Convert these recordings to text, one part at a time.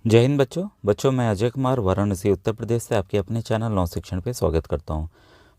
जय हिंद बच्चों मैं अजय कुमार वाराणसी उत्तर प्रदेश से आपके अपने चैनल नौ शिक्षण पे स्वागत करता हूँ।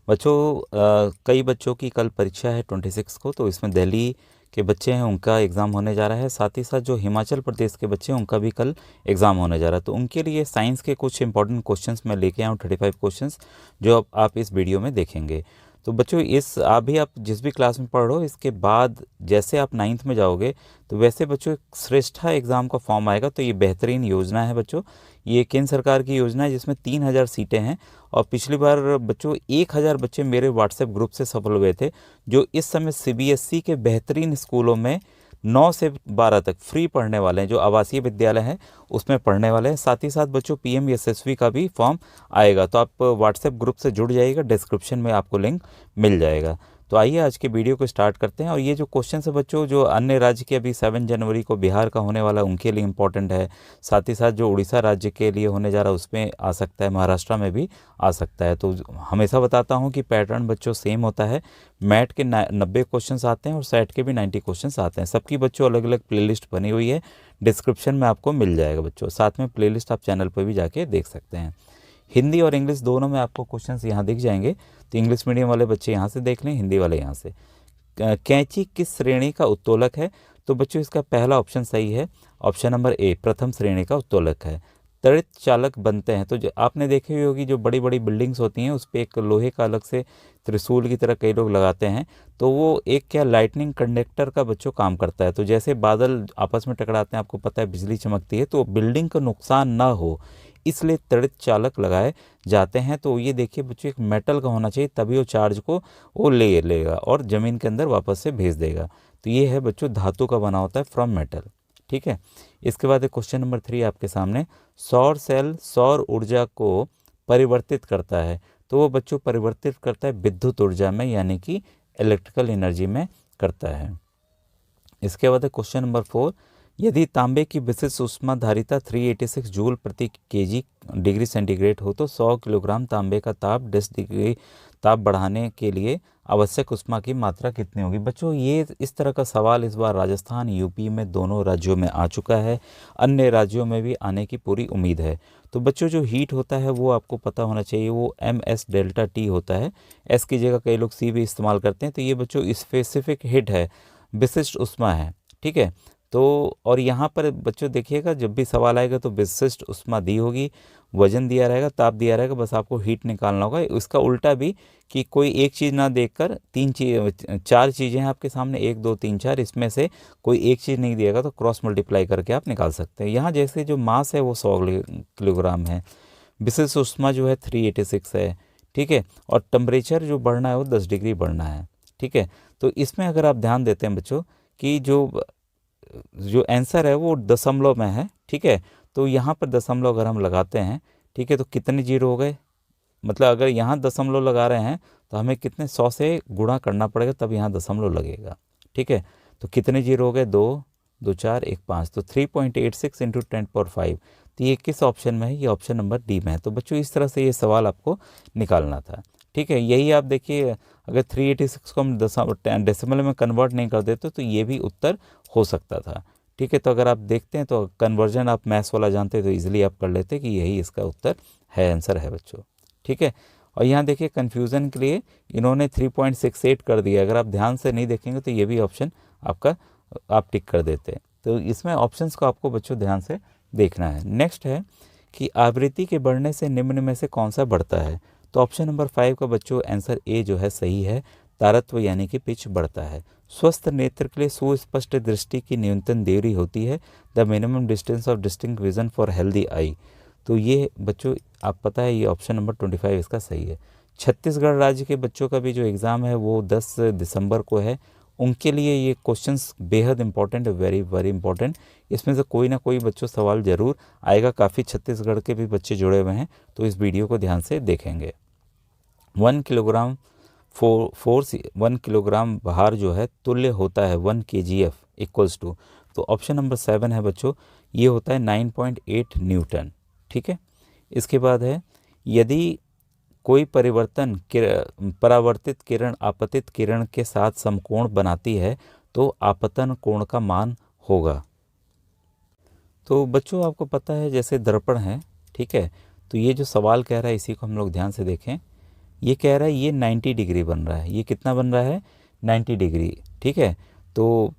बच्चों कई बच्चों की कल परीक्षा है 26 को, तो इसमें दिल्ली के बच्चे हैं उनका एग्ज़ाम होने जा रहा है। साथ ही साथ जो हिमाचल प्रदेश के बच्चे हैं उनका भी कल एग्ज़ाम होने जा रहा है। तो उनके लिए साइंस के कुछ इंपॉर्टेंट क्वेश्चंस मैं लेके आया हूँ, 35 क्वेश्चंस जो अब आप इस वीडियो में देखेंगे। तो बच्चों आप जिस भी क्लास में पढ़ रहे हो, इसके बाद जैसे आप 9th में जाओगे तो वैसे बच्चों एक श्रेष्ठा एग्ज़ाम का फॉर्म आएगा। तो ये बेहतरीन योजना है बच्चों, ये केंद्र सरकार की योजना है जिसमें 3000 सीटें हैं। और पिछली बार बच्चों 1000 बच्चे मेरे व्हाट्सएप ग्रुप से सफल हुए थे, जो इस समय सीबीएसई के बेहतरीन स्कूलों में 9 से 12 तक फ्री पढ़ने वाले हैं, जो आवासीय विद्यालय हैं उसमें पढ़ने वाले हैं। साथ ही साथ बच्चों पीएम यशस्वी का भी फॉर्म आएगा, तो आप व्हाट्सएप ग्रुप से जुड़ जाइएगा, डिस्क्रिप्शन में आपको लिंक मिल जाएगा। तो आइए आज के वीडियो को स्टार्ट करते हैं। और ये जो क्वेश्चन है बच्चों, जो अन्य राज्य के अभी 7 जनवरी को बिहार का होने वाला उनके लिए इम्पोर्टेंट है। साथ ही साथ जो उड़ीसा राज्य के लिए होने जा रहा है उसमें आ सकता है, महाराष्ट्र में भी आ सकता है। तो हमेशा बताता हूँ कि पैटर्न बच्चों सेम होता है। मैट के 90 क्वेश्चन आते हैं और सेट के भी 90 क्वेश्चन आते हैं। सबकी बच्चों अलग अलग प्लेलिस्ट बनी हुई है, डिस्क्रिप्शन में आपको मिल जाएगा बच्चों। साथ में प्लेलिस्ट आप चैनल पर भी जाके देख सकते हैं। हिंदी और इंग्लिश दोनों में आपको क्वेश्चंस यहाँ दिख जाएंगे। तो इंग्लिश मीडियम वाले बच्चे यहाँ से देख लें, हिंदी वाले यहाँ से। कैंची किस श्रेणी का उत्तोलक है? तो बच्चों इसका पहला ऑप्शन सही है, ऑप्शन नंबर ए प्रथम श्रेणी का उत्तोलक है। त्वरित चालक बनते हैं, तो जो आपने देखी हुई होगी, जो बड़ी बड़ी बिल्डिंग्स होती हैं उस पर एक लोहे का अलग से त्रिशूल की तरह कई लोग लगाते हैं, तो वो एक क्या लाइटनिंग कंडक्टर का बच्चों काम करता है। तो जैसे बादल आपस में टकराते हैं, आपको पता है बिजली चमकती है, तो बिल्डिंग का नुकसान ना हो इसलिए त्वरित चालक लगाए जाते हैं। तो ये देखिए बच्चों, एक मेटल का होना चाहिए, तभी वो चार्ज को वो ले लेगा और ज़मीन के अंदर वापस से भेज देगा। तो ये है बच्चों, धातु का बना होता है फ्रॉम मेटल। ठीक है। इसके बाद क्वेश्चन नंबर 3 आपके सामने, सौर सेल सौर ऊर्जा को परिवर्तित करता है। तो वो बच्चों परिवर्तित करता है विद्युत ऊर्जा में, यानी कि इलेक्ट्रिकल एनर्जी में करता है। इसके बाद क्वेश्चन नंबर 4, यदि तांबे की विशिष्ट ऊष्मा धारिता 386 जूल प्रति केजी डिग्री सेंटीग्रेड हो तो 100 किलोग्राम तांबे का ताप 10 डिग्री ताप बढ़ाने के लिए आवश्यक ऊष्मा की मात्रा कितनी होगी? बच्चों ये इस तरह का सवाल इस बार राजस्थान यूपी में दोनों राज्यों में आ चुका है, अन्य राज्यों में भी आने की पूरी उम्मीद है। तो बच्चों जो हीट होता है वो आपको पता होना चाहिए, वो MS डेल्टा टी होता है। एस की जगह कई लोग सी भी इस्तेमाल करते हैं। तो ये बच्चों स्पेसिफिक हीट है, विशिष्ट ऊष्मा है। ठीक है। तो और यहाँ पर बच्चों देखिएगा, जब भी सवाल आएगा तो विशिष्ट ऊष्मा दी होगी, वजन दिया रहेगा, ताप दिया रहेगा, बस आपको हीट निकालना होगा। इसका उल्टा भी कि कोई एक चीज़ ना देखकर 4 चीज़ें हैं आपके सामने, 1 2 3 4, इसमें से कोई एक चीज़ नहीं दिएगा तो क्रॉस मल्टीप्लाई करके आप निकाल सकते हैं। यहाँ जैसे जो मास है वो 100 किलोग्राम है, विशिष्ट ऊष्मा जो है 386 है। ठीक है। और टेम्परेचर जो बढ़ना है वो 10 डिग्री बढ़ना है। ठीक है। तो इसमें अगर आप ध्यान देते हैं बच्चों कि जो जो आंसर है वो दशमलव में है। ठीक है। तो यहाँ पर दशमलव अगर हम लगाते हैं, ठीक है, तो कितने जीरो हो गए? मतलब अगर यहाँ दशमलव लगा रहे हैं तो हमें कितने 100 से गुणा करना पड़ेगा, तब यहाँ दशमलव लगेगा। ठीक है। तो कितने जीरो हो गए? 2 2 4 1 5, तो 3.86 इंटू 10⁵। तो ये किस ऑप्शन में है? ये ऑप्शन नंबर डी में है। तो बच्चों इस तरह से ये सवाल आपको निकालना था। ठीक है। यही आप देखिए, अगर 386 को हम डेसिमल में कन्वर्ट नहीं कर देते तो ये भी उत्तर हो सकता था। ठीक है। तो अगर आप देखते हैं तो कन्वर्जन आप मैथ्स वाला जानते हैं तो इजीली आप कर लेते कि यही इसका उत्तर है, आंसर है बच्चों। ठीक है। और यहाँ देखिए कन्फ्यूज़न के लिए इन्होंने 3.68 कर दिया। अगर आप ध्यान से नहीं देखेंगे तो ये भी ऑप्शन आपका आप टिक कर देते। तो इसमें ऑप्शंस को आपको बच्चों ध्यान से देखना है। नेक्स्ट है कि आवृत्ति के बढ़ने से निम्न में से कौन सा बढ़ता है? तो ऑप्शन नंबर 5 का बच्चों आंसर ए जो है सही है, तारत्व यानी कि पिच बढ़ता है। स्वस्थ नेत्र के लिए सुस्पष्ट दृष्टि की न्यूनतम दूरी होती है, the minimum distance of distinct vision for healthy I. तो ये बच्चों आप पता है, ये ऑप्शन नंबर 25 इसका सही है। छत्तीसगढ़ राज्य के बच्चों का भी जो एग्ज़ाम है वो 10 दिसंबर को है, उनके लिए ये क्वेश्चंस बेहद इंपॉर्टेंट है, वेरी वेरी इंपॉर्टेंट। इसमें से कोई ना कोई बच्चों सवाल ज़रूर आएगा। काफ़ी छत्तीसगढ़ के भी बच्चे जुड़े हुए हैं, तो इस वीडियो को ध्यान से देखेंगे। 1 किलोग्राम फोर्स 1 किलोग्राम भार जो है तुल्य होता है 1 kgf इक्वल्स टू, तो ऑप्शन नंबर 7 है बच्चों, ये होता है 9.8 न्यूटन। ठीक है। इसके बाद है, यदि कोई परावर्तित किरण आपतित किरण के साथ समकोण बनाती है तो आपतन कोण का मान होगा। तो बच्चों आपको पता है जैसे दर्पण है, ठीक है, तो ये जो सवाल कह रहा है इसी को हम लोग ध्यान से देखें। ये कह रहा है ये 90 डिग्री बन रहा है, ये कितना बन रहा है 90 डिग्री, ठीक है। तो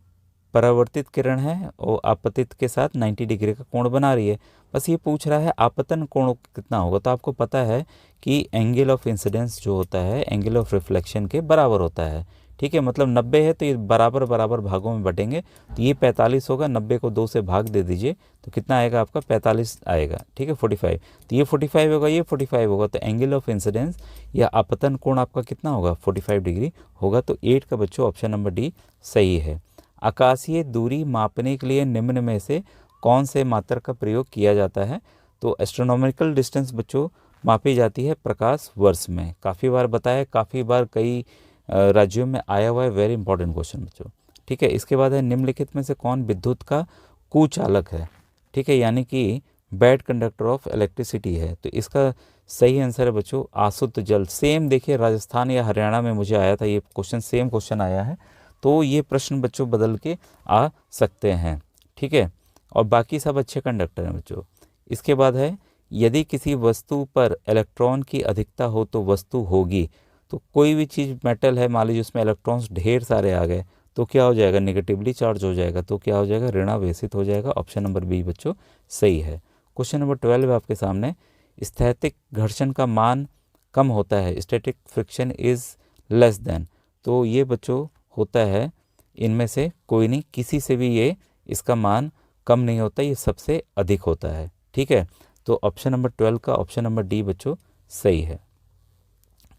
परावर्तित किरण है और आपतित के साथ 90 डिग्री का कोण बना रही है। बस ये पूछ रहा है आपतन कोण कितना होगा। तो आपको पता है कि एंगल ऑफ इंसिडेंस जो होता है एंगल ऑफ रिफ्लेक्शन के बराबर होता है, ठीक है। मतलब 90 है तो ये बराबर बराबर भागों में बटेंगे, तो ये 45 होगा, 90 को 2 से भाग दे दीजिए तो कितना आएगा आपका 45 आएगा, ठीक है, 45। तो ये 45 होगा, ये 45 होगा, तो एंगल ऑफ इंसिडेंस या आपतन कोण आपका कितना होगा 45 डिग्री होगा। तो 8 का बच्चों ऑप्शन नंबर डी सही है। आकाशीय दूरी मापने के लिए निम्न में से कौन से मात्रक का प्रयोग किया जाता है? तो एस्ट्रोनॉमिकल डिस्टेंस बच्चों मापी जाती है प्रकाश वर्ष में। काफ़ी बार बताया, काफ़ी बार कई राज्यों में आया हुआ है, वेरी इंपॉर्टेंट क्वेश्चन बच्चों, ठीक है। इसके बाद है निम्नलिखित में से कौन विद्युत का कुचालक है, ठीक है, यानी कि बैड कंडक्टर ऑफ इलेक्ट्रिसिटी है। तो इसका सही आंसर है बच्चों आसुत जल। सेम देखिए राजस्थान या हरियाणा में मुझे आया था ये क्वेश्चन, सेम क्वेश्चन आया है, तो ये प्रश्न बच्चों बदल के आ सकते हैं, ठीक है। और बाकी सब अच्छे कंडक्टर हैं बच्चों। इसके बाद है यदि किसी वस्तु पर इलेक्ट्रॉन की अधिकता हो तो वस्तु होगी। तो कोई भी चीज़ मेटल है, मान लीजिए उसमें इलेक्ट्रॉन्स ढेर सारे आ गए तो क्या हो जाएगा, नेगेटिवली चार्ज हो जाएगा, तो क्या हो जाएगा ऋणावेशित हो जाएगा। ऑप्शन नंबर बी बच्चों सही है। क्वेश्चन नंबर 12 आपके सामने, स्थैतिक घर्षण का मान कम होता है, static friction is less than. तो ये बच्चों होता है इनमें से कोई नहीं, किसी से भी ये इसका मान कम नहीं होता, ये सबसे अधिक होता है, ठीक है। तो ऑप्शन नंबर 12 का ऑप्शन नंबर डी बच्चों सही है।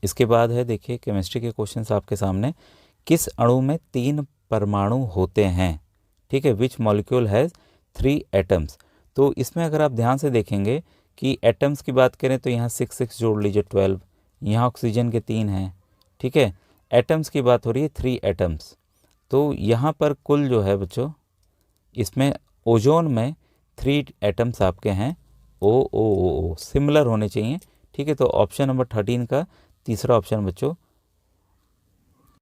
इसके बाद है देखिए केमिस्ट्री के क्वेश्चंस आपके सामने, किस अणु में 3 परमाणु होते हैं, ठीक है, विच मॉलिक्यूल हैज़ 3 एटम्स। तो इसमें अगर आप ध्यान से देखेंगे कि एटम्स की बात करें तो यहाँ 6 जोड़ लीजिए 12, यहाँ ऑक्सीजन के 3 हैं, ठीक है। एटम्स की बात हो रही है 3 एटम्स, तो यहाँ पर कुल जो है बच्चों इसमें ओजोन में 3 एटम्स आपके हैं, ओ सिमिलर होने चाहिए, ठीक है। तो ऑप्शन नंबर 13 का तीसरा ऑप्शन बच्चों।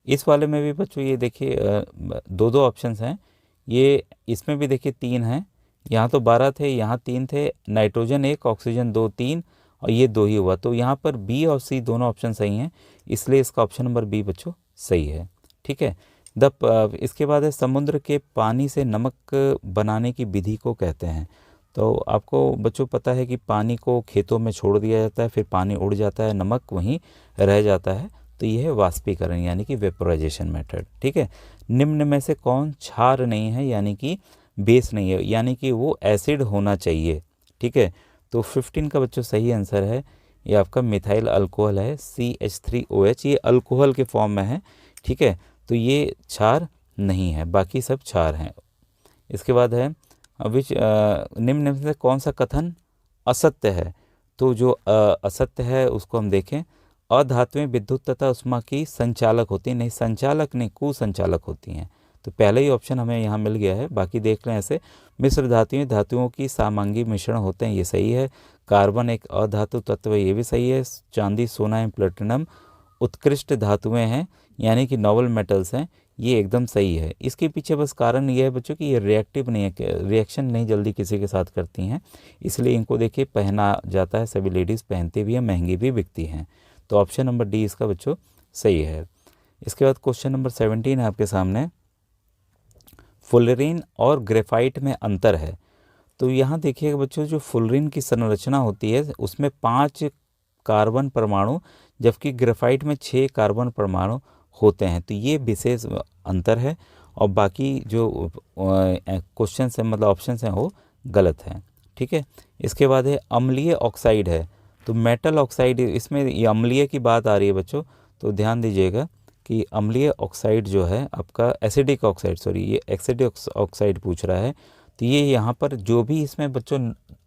इस वाले में भी बच्चों ये देखिए 2 ऑप्शंस हैं, ये इसमें भी देखिए 3 हैं, यहाँ तो 12 थे, यहाँ 3 थे, नाइट्रोजन 1 ऑक्सीजन 2 3 और ये 2 ही हुआ। तो यहाँ पर बी और सी दोनों ऑप्शन सही हैं, इसलिए इसका ऑप्शन नंबर बी बच्चों सही है, ठीक है। इसके बाद है समुद्र के पानी से नमक बनाने की विधि को कहते हैं। तो आपको बच्चों पता है कि पानी को खेतों में छोड़ दिया जाता है, फिर पानी उड़ जाता है, नमक वहीं रह जाता है, तो यह है वाष्पीकरण यानी कि वेपोराइजेशन मेथड, ठीक है। निम्न में से कौन क्षार नहीं है यानी कि बेस नहीं है, यानी कि वो एसिड होना चाहिए, ठीक है। तो 15 का बच्चों सही आंसर है, ये आपका मिथाइल अल्कोहल है, CH3OH, ये अल्कोहल के फॉर्म में है, ठीक है। तो ये क्षार नहीं है, बाकी सब क्षार हैं। इसके बाद है निम्न में से कौन सा कथन असत्य है। तो जो असत्य है उसको हम देखें, अधातुएं विद्युत तथा उष्मा की संचालक होती हैं, नहीं संचालक नहीं कुसंचालक होती हैं। तो पहले ही ऑप्शन हमें यहाँ मिल गया है, बाकी देख लें ऐसे। मिश्र धातुओं की सामांगी मिश्रण होते हैं, ये सही है। कार्बन एक अधातु तत्व है, ये भी सही है। चांदी सोना एवं प्लेटिनम उत्कृष्ट धातुएं हैं यानी कि नोबल मेटल्स हैं, ये एकदम सही है। इसके पीछे बस कारण ये है बच्चों कि ये रिएक्टिव नहीं है, रिएक्शन नहीं जल्दी किसी के साथ करती हैं, इसलिए इनको देखिए पहना जाता है, सभी लेडीज़ पहनती भी हैं, महंगी भी बिकती हैं। तो ऑप्शन नंबर डी इसका बच्चों सही है। इसके बाद क्वेश्चन नंबर 17 है आपके सामने, फुलरिन और ग्रेफाइट में अंतर है। तो यहाँ देखिएगा बच्चों, जो फुलरिन की संरचना होती है उसमें 5 कार्बन परमाणु, जबकि ग्रेफाइट में 6 कार्बन परमाणु होते हैं, तो ये विशेष अंतर है। और बाकी जो क्वेश्चन है मतलब ऑप्शन हैं वो गलत हैं, ठीक है। इसके बाद है अम्लीय ऑक्साइड है। तो मेटल ऑक्साइड, इसमें ये अम्लीय की बात आ रही है बच्चों, तो ध्यान दीजिएगा कि अम्लीय ऑक्साइड जो है आपका एसिडिक ऑक्साइड, सॉरी ये एसिडिक ऑक्साइड पूछ रहा है। तो ये यहाँ पर जो भी इसमें बच्चों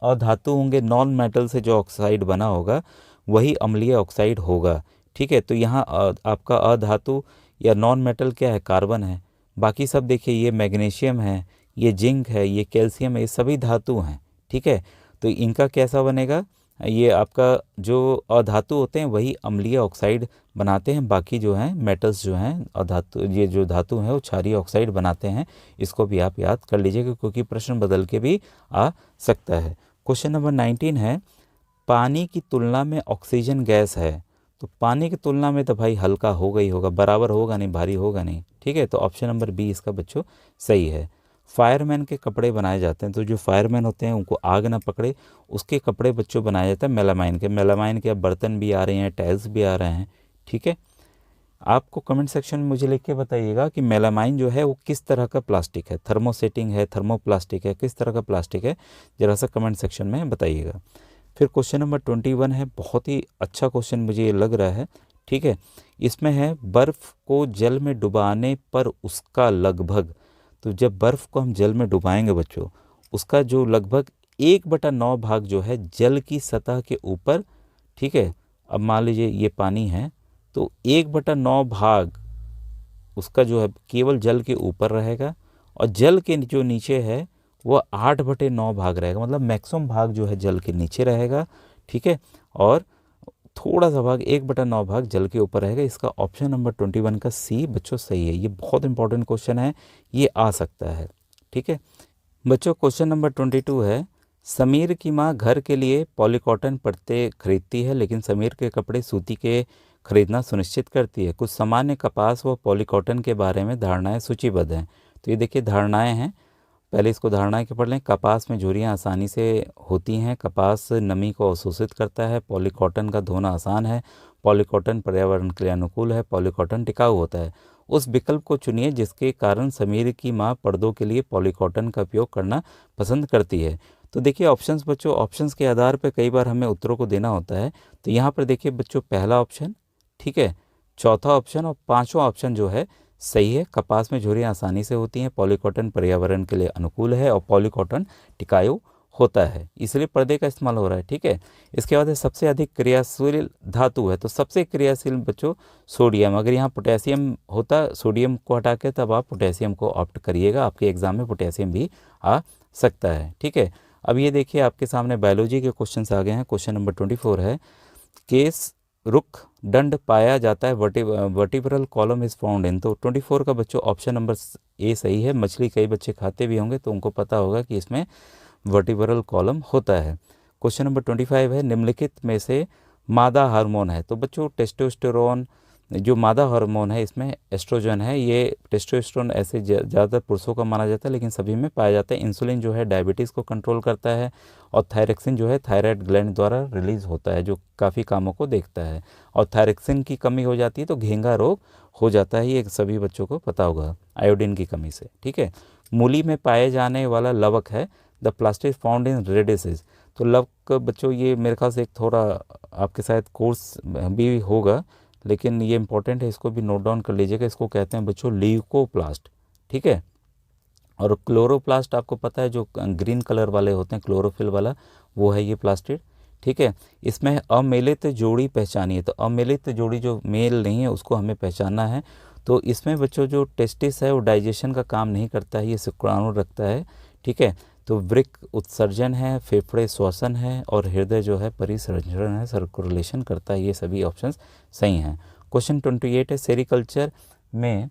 अधातु होंगे, नॉन मेटल से जो ऑक्साइड बना होगा वही अम्लीय ऑक्साइड होगा, ठीक है। तो यहाँ आपका अधातु या नॉन मेटल क्या है, कार्बन है। बाकी सब देखिए ये मैग्नीशियम है, ये जिंक है, ये कैल्शियम है, ये सभी धातु हैं, ठीक है। तो इनका कैसा बनेगा, ये आपका जो अधातु होते हैं वही अम्लीय ऑक्साइड बनाते हैं, बाकी जो हैं मेटल्स जो हैं अधातु, ये जो धातु हैं वो क्षारीय ऑक्साइड बनाते हैं। इसको भी आप याद कर लीजिएगा क्योंकि प्रश्न बदल के भी आ सकता है। क्वेश्चन नंबर 19 है, पानी की तुलना में ऑक्सीजन गैस है, तो पानी की तुलना में तो भाई हल्का होगा ही होगा, बराबर होगा नहीं, भारी होगा नहीं, ठीक है। तो ऑप्शन नंबर बी इसका बच्चों सही है। फायरमैन के कपड़े बनाए जाते हैं, तो जो फायरमैन होते हैं उनको आग ना पकड़े उसके कपड़े बच्चों बनाए जाते हैं मेलामाइन के। मेलामाइन के अब बर्तन भी आ रहे हैं, टाइल्स भी आ रहे हैं, ठीक है। आपको कमेंट सेक्शन में मुझे लिख के बताइएगा कि मेलामाइन जो है वो किस तरह का प्लास्टिक है, थर्मोसेटिंग है, थर्मोप्लास्टिक है, किस तरह का प्लास्टिक है, ज़रा सा कमेंट सेक्शन में बताइएगा। फिर क्वेश्चन नंबर 21 है, बहुत ही अच्छा क्वेश्चन मुझे ये लग रहा है, ठीक है। इसमें है बर्फ़ को जल में डुबाने पर उसका लगभग, तो जब बर्फ़ को हम जल में डुबाएंगे बच्चों, उसका जो लगभग 1/9 भाग जो है जल की सतह के ऊपर, ठीक है। अब मान लीजिए ये पानी है तो 1/9 भाग उसका जो है केवल जल के ऊपर रहेगा और जल के जो नीचे है वह 8/9 भाग रहेगा, मतलब मैक्सिमम भाग जो है जल के नीचे रहेगा, ठीक है। और थोड़ा सा भाग 1/9 भाग जल के ऊपर रहेगा। इसका ऑप्शन नंबर 21 का सी बच्चों सही है। ये बहुत इंपॉर्टेंट क्वेश्चन है, ये आ सकता है, ठीक है बच्चों। क्वेश्चन नंबर 22 है, समीर की माँ घर के लिए पॉलीकॉटन पर्दे खरीदती है लेकिन समीर के कपड़े सूती के खरीदना सुनिश्चित करती है। कुछ सामान्य कपास व पॉलीकॉटन के बारे में धारणाएं सूचीबद्ध हैं। तो ये देखिए धारणाएं हैं, पहले इसको धारणाएं के पढ़ लें। कपास में झुर्रियाँ आसानी से होती हैं, कपास नमी को अवशोषित करता है, पॉलीकॉटन का धोना आसान है, पॉलीकॉटन पर्यावरण के लिए अनुकूल है, पॉलीकॉटन टिकाऊ होता है। उस विकल्प को चुनिए जिसके कारण समीर की माँ पर्दों के लिए पॉलीकॉटन का उपयोग करना पसंद करती है। तो देखिए ऑप्शंस बच्चों, ऑप्शंस के आधार पर कई बार हमें उत्तरों को देना होता है। तो यहाँ पर देखिए बच्चों पहला ऑप्शन, ठीक है, चौथा ऑप्शन और पांचवा ऑप्शन जो है सही है। कपास में झुर्रियाँ आसानी से होती हैं, पॉलीकॉटन पर्यावरण के लिए अनुकूल है और पॉलीकॉटन टिकाऊ होता है, इसलिए पर्दे का इस्तेमाल हो रहा है, ठीक है। इसके बाद है सबसे अधिक क्रियाशील धातु है, तो सबसे क्रियाशील बच्चों सोडियम। अगर यहाँ पोटेशियम होता, सोडियम को हटा के, तब आप पोटेशियम को ऑप्ट करिएगा, आपके एग्जाम में पोटेशियम भी आ सकता है, ठीक है। अब ये देखिए आपके सामने बायोलॉजी के क्वेश्चन आ गए हैं। क्वेश्चन नंबर 24 है, केस रुख दंड पाया जाता है, vertebral column is found in. तो 24 का बच्चों ऑप्शन नंबर ए सही है। मछली कई बच्चे खाते भी होंगे तो उनको पता होगा कि इसमें वर्टिब्रल कॉलम होता है। क्वेश्चन नंबर 25 है, निम्नलिखित में से मादा हार्मोन है। तो बच्चों टेस्टोस्टेरोन जो मादा हार्मोन है इसमें एस्ट्रोजन है। ये टेस्टोस्टेरोन ऐसे ज़्यादातर पुरुषों का माना जाता है लेकिन सभी में पाया जाता है। इंसुलिन जो है डायबिटीज़ को कंट्रोल करता है और थायरक्सिन जो है थायराइड ग्लैंड द्वारा रिलीज होता है जो काफ़ी कामों को देखता है। और थायरक्सिन की कमी हो जाती है तो घेंगा रोग हो जाता है, ये सभी बच्चों को पता होगा आयोडीन की कमी से, ठीक है। मूली में पाए जाने वाला लवक है द प्लास्टिक फाउंड इन रेडिसेस। तो लवक बच्चों ये मेरे ख्याल से एक थोड़ा आपके साथ कोर्स भी होगा लेकिन ये इंपॉर्टेंट है, इसको भी नोट डाउन कर लीजिएगा। इसको कहते हैं बच्चों ल्यूकोप्लास्ट, ठीक है। और क्लोरोप्लास्ट आपको पता है जो ग्रीन कलर वाले होते हैं, क्लोरोफिल वाला, वो है ये प्लास्टिड, ठीक है। इसमें अमेलित जोड़ी पहचानी है, तो अमेलित जोड़ी जो मेल नहीं है उसको हमें पहचानना है। तो इसमें बच्चों जो टेस्टिस है वो डाइजेशन का काम नहीं करता है, ये शुक्राणु रखता है, ठीक है। तो वृक्क उत्सर्जन है, फेफड़े श्वसन है और हृदय जो है परिसंचरण है, सर्कुलेशन करता है। ये सभी ऑप्शंस सही हैं। क्वेश्चन 28 है, सेरिकल्चर में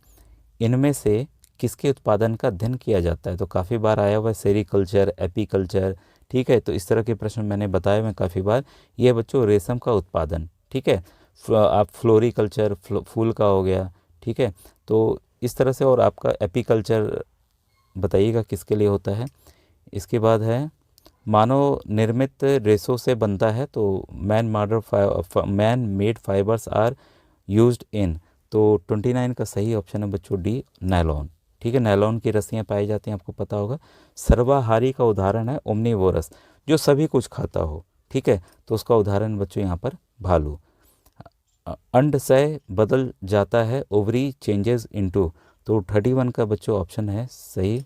इनमें से किसके उत्पादन का अध्ययन किया जाता है। तो काफ़ी बार आया हुआ है सेरिकल्चर, एपीकल्चर, ठीक है। तो इस तरह के प्रश्न मैंने बताए हुए काफ़ी बार। ये बच्चों रेशम का उत्पादन, ठीक है। आप फ्लोरिकल्चर फूल का हो गया, ठीक है। तो इस तरह से, और आपका एपीकल्चर बताइएगा किसके लिए होता है। इसके बाद है मानव निर्मित रेशों से बनता है, तो man made fibres are used in. तो 29 का सही ऑप्शन है बच्चों डी, नायलॉन, ठीक है। नायलॉन की रस्सियाँ पाई जाती हैं, आपको पता होगा। सर्वाहारी का उदाहरण है ओमनीवोरस, जो सभी कुछ खाता हो, ठीक है। तो उसका उदाहरण बच्चों यहाँ पर भालू। अंडशय बदल जाता है, ओवरी चेंजेस इनटू। तो 31 का बच्चों ऑप्शन है सही,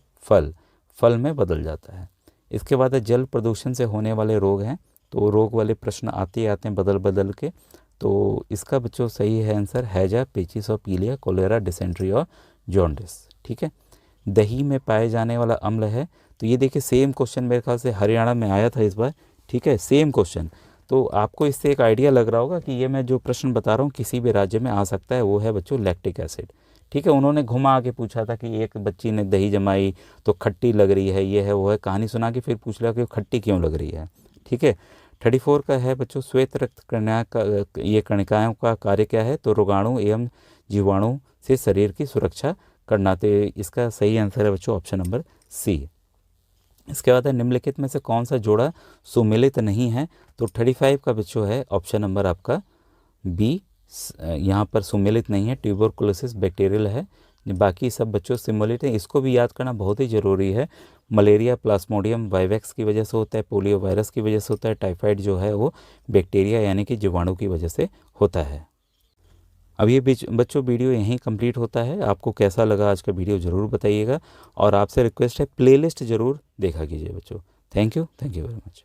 फल में बदल जाता है। इसके बाद जल प्रदूषण से होने वाले रोग हैं, तो रोग वाले प्रश्न आते हैं बदल के। तो इसका बच्चों सही है आंसर हैजा, पेचिस और पीलिया, कोलेरा, डिसेंट्री और जॉन्डिस, ठीक है। दही में पाए जाने वाला अम्ल है, तो ये देखिए सेम क्वेश्चन मेरे ख्याल से हरियाणा में आया था इस बार, ठीक है, सेम क्वेश्चन। तो आपको इससे एक आइडिया लग रहा होगा कि ये मैं जो प्रश्न बता रहा हूँ किसी भी राज्य में आ सकता है, वो है बच्चों लैक्टिक एसिड। ठीक है, उन्होंने घुमा के पूछा था कि एक बच्ची ने दही जमाई तो खट्टी लग रही है, ये है वो है, कहानी सुना के फिर पूछ लिया कि खट्टी क्यों लग रही है। ठीक है, 34 का है बच्चों श्वेत रक्त कणिका का, ये कणिकाओं का कार्य क्या है, तो रोगाणु एवं जीवाणु से शरीर की सुरक्षा करना। तो इसका सही आंसर है बच्चों ऑप्शन नंबर सी। इसके बाद है निम्नलिखित में से कौन सा जोड़ा सुमेलित नहीं है, तो 35 का बच्चों है ऑप्शन नंबर आपका बी, यहाँ पर सुमेलित नहीं है, ट्यूबरकुलोसिस बैक्टीरियल है, बाकी सब बच्चों सिमुलेट हैं। इसको भी याद करना बहुत ही ज़रूरी है। मलेरिया प्लाज्मोडियम वाइवेक्स की वजह से होता है, पोलियो वायरस की वजह से होता है, टाइफाइड जो है वो बैक्टीरिया यानी कि जीवाणु की वजह से होता है। अब ये बच्चों वीडियो यहीं कंप्लीट होता है। आपको कैसा लगा आज का वीडियो ज़रूर बताइएगा, और आपसे रिक्वेस्ट है प्लेलिस्ट ज़रूर देखा कीजिए बच्चों। Thank you very much.